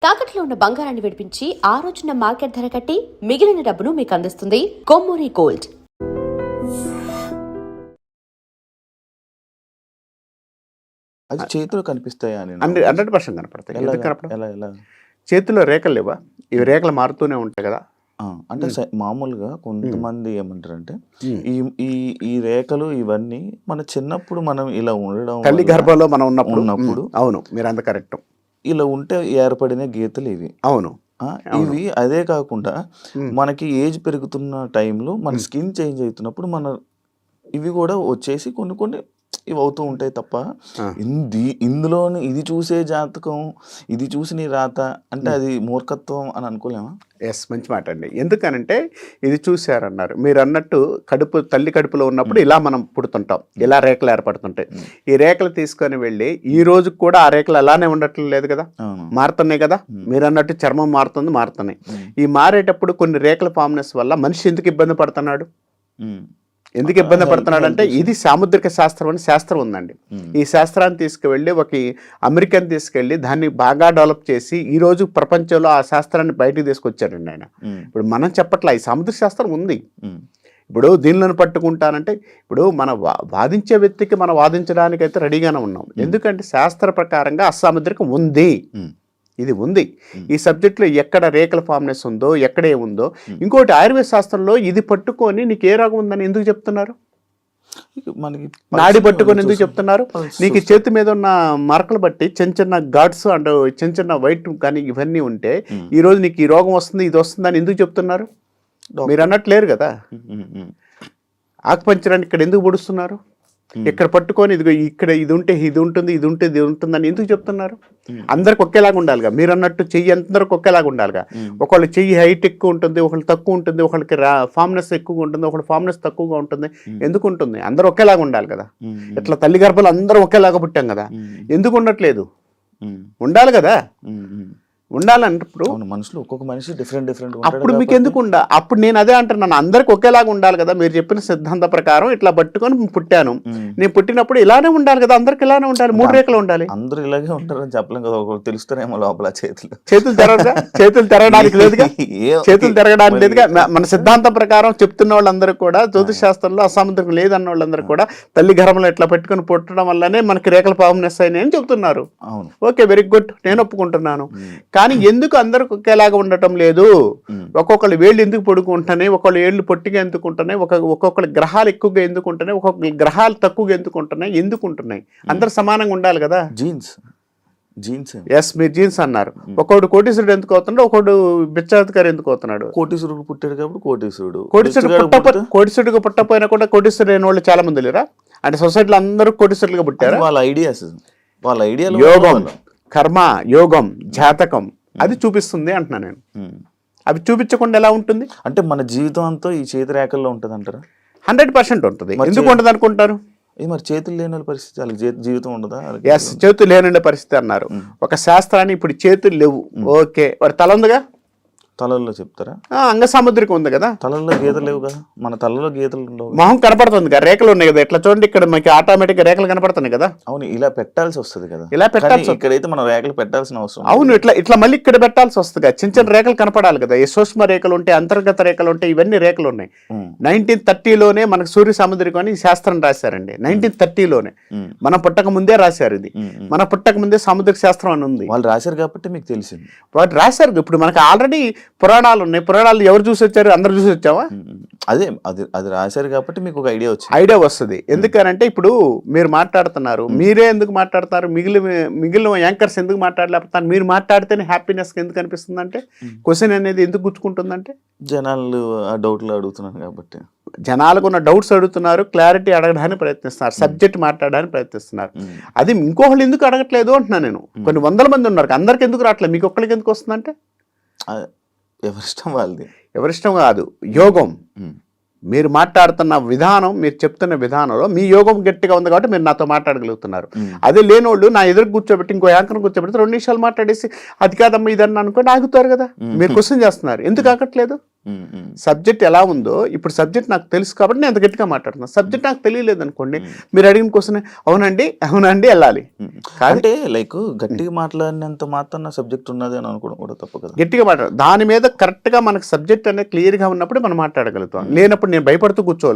తాకట్లో ఉన్న బంగారాన్ని విడిపించి ఆ రోజున మార్కెట్ ధర కట్టి మిగిలిన డబ్బును మీకు అందిస్తుంది కొమ్మూరి గోల్డ్. అది చేతులు కనిపిస్తాయా? 100% కనపడతాయి. ఎందుకు కనపడతాయి? చేతిలో రేఖలు లేవా? ఇవి రేఖలు మారుతూనే ఉంటాయి కదా. అంటే మామూలుగా కొంతమంది ఏమంటారంటే ఈ రేఖలు ఇవన్నీ మన చిన్నప్పుడు మనం ఇలా ఉండడం, తల్లి గర్భంలో మనం ఉన్నప్పుడు అవును, మీరు అంత కరెక్ట్. ఇలా ఉంటే ఏర్పడిన గీతలు ఇవి. అవును, ఇవి అదే కాకుండా మనకి ఏజ్ పెరుగుతున్న టైంలో మన స్కిన్ చేంజ్ అవుతున్నప్పుడు మన ఇవి కూడా వచ్చేసి కొన్ని ఇవి అవుతూ ఉంటాయి తప్ప ఇందులోని ఇది చూసే జాతకం, ఇది చూసి నీ రాత అంటే అది మూర్ఖత్వం అని అనుకోలేమా? ఎస్, మంచి మాట అండి. ఎందుకనంటే ఇది చూశారన్నారు మీరు అన్నట్టు, తల్లి కడుపులో ఉన్నప్పుడు ఇలా మనం పుడుతుంటాం, ఇలా రేఖలు ఏర్పడుతుంటాయి. ఈ రేఖలు తీసుకొని వెళ్ళి ఈ రోజు కూడా ఆ రేఖలు అలానే ఉండట్లేదు లేదు కదా, మారుతున్నాయి కదా. మీరు అన్నట్టు చర్మం మారుతున్నాయి. ఈ మారేటప్పుడు కొన్ని రేఖల ఫామ్నెస్ వల్ల మనిషి ఎందుకు ఇబ్బంది పడుతున్నాడు? ఎందుకు ఇబ్బంది పడుతున్నాడు అంటే ఇది సాముద్రిక శాస్త్రం అని శాస్త్రం ఉందండి. ఈ శాస్త్రాన్ని తీసుకువెళ్ళి ఒక అమెరికన్ తీసుకెళ్ళి దాన్ని బాగా డెవలప్ చేసి ఈ రోజు ప్రపంచంలో ఆ శాస్త్రాన్ని బయటకు తీసుకొచ్చాడండి ఆయన. ఇప్పుడు మనం చెప్పట్లా, ఈ సాముద్రిక శాస్త్రం ఉంది. ఇప్పుడు దీనిలను పట్టుకుంటానంటే ఇప్పుడు మన వాదించే వ్యక్తికి మనం వాదించడానికైతే రెడీగానే ఉన్నాం. ఎందుకంటే శాస్త్ర ప్రకారంగా అసాముద్రికం ఉంది, ఇది ఉంది. ఈ సబ్జెక్ట్లో ఎక్కడ రేఖల ఫామ్నెస్ ఉందో, ఎక్కడ ఏముందో. ఇంకోటి ఆయుర్వేద శాస్త్రంలో ఇది పట్టుకొని నీకు ఏ రోగం ఉందని ఎందుకు చెప్తున్నారు? మనకి నాడి పట్టుకొని ఎందుకు చెప్తున్నారు? నీకు చేతి మీద ఉన్న మార్కలు బట్టి చిన్న ఘాట్స్ అండ్ చిన్న వైట్ కానీ ఇవన్నీ ఉంటే ఈ రోజు నీకు ఈ రోగం వస్తుంది, ఇది వస్తుందని ఎందుకు చెప్తున్నారు? మీరు అన్నట్లేరు కదా. ఆకుపంచరాన్ని ఇక్కడ ఎందుకు పొడుస్తున్నారు? ఇక్కడ పట్టుకొని ఇదిగో ఇక్కడ ఇది ఉంటే ఇది ఉంటుంది, ఇది ఉంటే ఇది ఉంటుందని ఎందుకు చెప్తున్నారు? అందరికి ఒకేలాగా ఉండాలిగా. మీరు అన్నట్టు చెయ్యి అందరికి ఒకేలాగా ఉండాలిగా. ఒకళ్ళు చెయ్యి హైట్ ఎక్కువ ఉంటుంది, ఒకళ్ళు తక్కువ ఉంటుంది, ఒకళ్ళకి ఫామ్నెస్ ఎక్కువగా ఉంటుంది, ఒకళ్ళు ఫామ్నెస్ తక్కువగా ఉంటుంది. ఎందుకు ఉంటుంది? అందరూ ఒకేలాగా ఉండాలి కదా. ఇట్లా తల్లి గర్భాలు అందరూ ఒకేలాగా పుట్టాం కదా, ఎందుకు ఉండట్లేదు? ఉండాలి కదా. ఉండాలంటప్పుడు మనుషులు ఒక్కొక్క మనిషి డిఫరెంట్ అప్పుడు మీకు ఎందుకు అప్పుడు నేను అదే అంటున్నాను, అందరికి ఒకేలాగా ఉండాలి కదా. మీరు చెప్పిన సిద్ధాంత ప్రకారం ఇట్లా పట్టుకొని పుట్టాను, నేను పుట్టినప్పుడు ఇలానే ఉండాలి కదా, అందరికి ఇలానే ఉండాలి, 3 రేఖలు ఉండాలి. అందరూ ఇలాగే ఉంటారని చెప్పలేం కదా, ఒకరు తెలుస్తారేమో లోపల చేతులు తిరగడానికి లేదుగా, చేతులు తిరగడానికి లేదుగా. మన సిద్ధాంతం ప్రకారం చెప్తున్న వాళ్ళందరూ కూడా జ్యోతిష్ శాస్త్రంలో అసాముద్రికం లేదన్న వాళ్ళందరూ కూడా తల్లి గర్భంలో ఇట్లా పెట్టుకుని పుట్టడం వల్లనే మనకి రేఖల ఫామ్నెస్ అయినాయి అని చెప్తున్నారు. ఓకే, వెరీ గుడ్, నేను ఒప్పుకుంటున్నాను. కానీ ఎందుకు అందరికి ఒకేలాగా ఉండటం లేదు? ఒక్కొక్కళ్ళు వేళ్ళు ఎందుకు పొడుకుంటున్నాయి, ఒక్కొక్కళ్ళు ఏళ్ళు పొట్టిగా ఎందుకు ఉంటున్నాయి, ఒక్కొక్కళ్ళు గ్రహాలు ఎక్కువగా ఎందుకు ఉంటున్నాయి, ఒక్కొక్క గ్రహాలు తక్కువగా ఎందుకు ఉంటున్నాయి? అందరు సమానంగా ఉండాలి కదా. జీన్స్ ఎస్, మీరు జీన్స్ అన్నారు. ఒకడు కోటీశ్వరుడు ఎందుకు అవుతున్నాడు, ఒకడు బిచ్చాధికారి ఎందుకు అవుతున్నాడు? కోటీశ్వరుడు పుట్టాడు కాబట్టి కోటీశ్వరుడుగా పుట్టపోయినా కూడా కోటీశ్వరుడు అయిన వాళ్ళు చాలా మంది లేరా? అంటే సొసైటీలో అందరూ కోటీశ్వరులుగా పుట్టారు. వాళ్ళ ఐడియా యోగం, కర్మ, యోగం, జాతకం అది చూపిస్తుంది అంటున్నా నేను. అవి చూపించకుండా ఎలా ఉంటుంది? అంటే మన జీవితం అంతా ఈ చేతి రేఖల్లో ఉంటుంది అంటారా? 100% ఉంటుంది. ఎందుకు ఉండదు అనుకుంటారు? మరి చేతులు లేని పరిస్థితి, వాళ్ళకి జీవితం ఉండదా? ఎస్, చేతులు లేని పరిస్థితి అన్నారు. ఒక శాస్త్రాన్ని ఇప్పుడు చేతులు లేవు, ఓకే, వాడి తల ఉందిగా, తలల్లో చెప్తారా? అంగ సాముద్రికం ఉంది కదా, తలలో గీతలు లేవు కదా. మన తలలో గీతలు ఉండవు, మొహం కనపడుతుంది కదా, రేఖలు ఉన్నాయి కదా. ఇట్లా చూడండి, ఇక్కడ మనకి ఆటోమేటిక్ గా రేఖలు కనపడుతున్నాయి కదా. అవును, ఇలా పెట్టాల్సి వస్తుంది కదా. ఇలా పెట్టాల్సి, ఇక్కడైతే మనం రేఖలు పెట్టాల్సిన అవసరం. అవును, ఇట్లా మళ్ళీ ఇక్కడ పెట్టాల్సి వస్తుంది. చిన్న రేఖలు కనపడాలి కదా. ఈ సూక్ష్మ రేఖలు ఉంటాయి, అంతర్గత రేఖలు ఉంటాయి, ఇవన్నీ రేఖలు ఉన్నాయి. 1930లోనే మనకు సూర్య సాముద్రికం అని శాస్త్రం రాశారండి. 1930లోనే, మనం పుట్టక ముందే రాశారు ఇది. మన పుట్టక ముందే సాముద్రిక శాస్త్రం అని ఉంది. వాళ్ళు రాశారు కాబట్టి మీకు తెలిసింది. వాళ్ళు రాశారు. ఇప్పుడు మనకు ఆల్రెడీ పురాణాలు ఉన్నాయి. పురాణాలు ఎవరు చూసి వచ్చారు? అందరు చూసి వచ్చావా? అది రాశారు కాబట్టి మీకు ఒక ఐడియా వస్తుంది. ఎందుకనంటే ఇప్పుడు మీరు మాట్లాడుతున్నారు, మీరే ఎందుకు మాట్లాడతారు? మిగిలిన యాంకర్స్ ఎందుకు మాట్లాడలేకపోతారు? మీరు మాట్లాడితేనే హ్యాపీనెస్ ఎందుకు అనిపిస్తుంది అంటే, క్వశ్చన్ అనేది ఎందుకు గుచ్చుకుంటుందంటే జనాలు ఆ డౌట్లు అడుగుతున్నారు కాబట్టి. జనాలకు ఉన్న డౌట్స్ అడుగుతున్నారు, క్లారిటీ అడగడానికి ప్రయత్నిస్తున్నారు, సబ్జెక్ట్ మాట్లాడడానికి ప్రయత్నిస్తున్నారు. అది ఇంకొకళ్ళు ఎందుకు అడగట్లేదు అంటున్నా నేను. కొన్ని 100 మంది ఉన్నారు, అందరికి ఎందుకు రావట్లేదు, మీకు ఒక్కరికి ఎందుకు వస్తుందంటే ఎవరిష్టం వాళ్ళది. ఎవరిష్టం కాదు, యోగం. మీరు మాట్లాడుతున్న విధానం, మీరు చెప్తున్న విధానంలో మీ యోగం గట్టిగా ఉంది కాబట్టి మీరు నాతో మాట్లాడగలుగుతున్నారు. అదే లేనోళ్ళు నా ఎదురు కూర్చోబెట్టి ఇంకో యాంకర్ కూర్చోబెడితే 2 నిమిషాలు మాట్లాడేసి అది కాదమ్మా ఇదన్నా అనుకోండి ఆగుతారు కదా. మీరు క్వశ్చన్ చేస్తున్నారు, ఎందుకు ఆగట్లేదు? సబ్జెక్ట్ ఎలా ఉందో ఇప్పుడు సబ్జెక్ట్ నాకు తెలుసు కాబట్టి నేను అంత గట్టిగా మాట్లాడుతున్నాను. సబ్జెక్ట్ నాకు తెలియలేదు అనుకోండి, మీరు అడిగిన క్వశ్చన్ అవునండి వెళ్ళాలి. అంటే లైక్ గట్టిగా మాట్లాడినంత మాత్రం సబ్జెక్ట్ ఉన్నది అని అనుకోవడం కూడా తప్పు కదా. గట్టిగా మాట్లాడు, దాని మీద కరెక్ట్గా మనకు సబ్జెక్ట్ అనేది క్లియర్గా ఉన్నప్పుడు మనం మాట్లాడగలుగుతాం. లేనప్పుడు నేను భయపడుతూ కూర్చోవాలి.